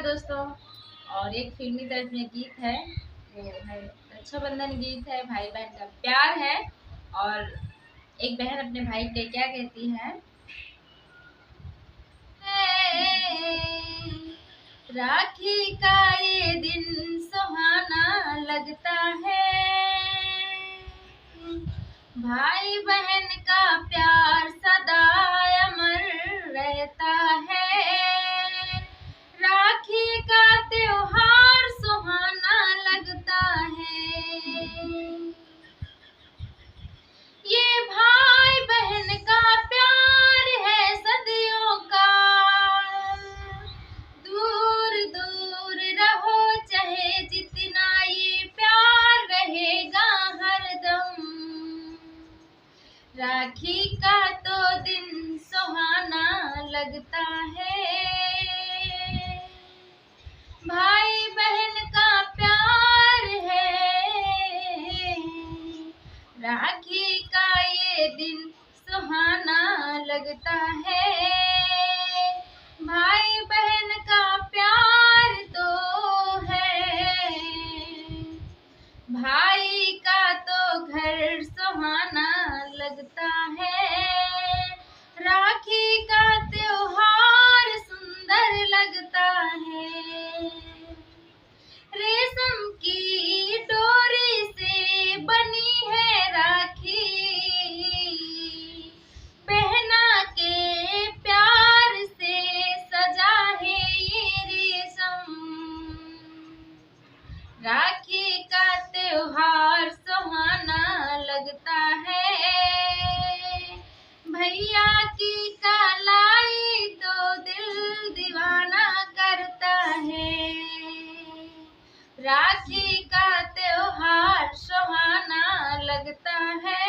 नमस्कार दोस्तों। और एक फिल्मी तर्ज में गीत है, वो है रक्षाबंधन गीत है, भाई बहन का प्यार है। और एक बहन अपने भाई के क्या कहती है, राखी का ये दिन सुहाना लगता है, भाई बहन का प्यार सदा अमर रहता है। राखी का त्योहार सुहाना लगता है, ये भाई बहन का प्यार है सदियों का। दूर दूर रहो चाहे जितना, ये प्यार रहेगा हरदम। राखी का तो दिन सुहाना लगता है, भाई बहन का प्यार है। राखी का ये दिन सुहाना लगता है, भाई बहन का प्यार तो है। भाई का तो घर सुहाना लगता है, राखी का त्योहार सुंदर लगता है। रेशम की डोरी से बनी है राखी, बहना के प्यार से सजा है ये रेशम। राखी का त्योहार सुहाना लगता है, भैया की कलाई तो दिल दीवाना करता है। राखी का त्योहार सुहाना लगता है,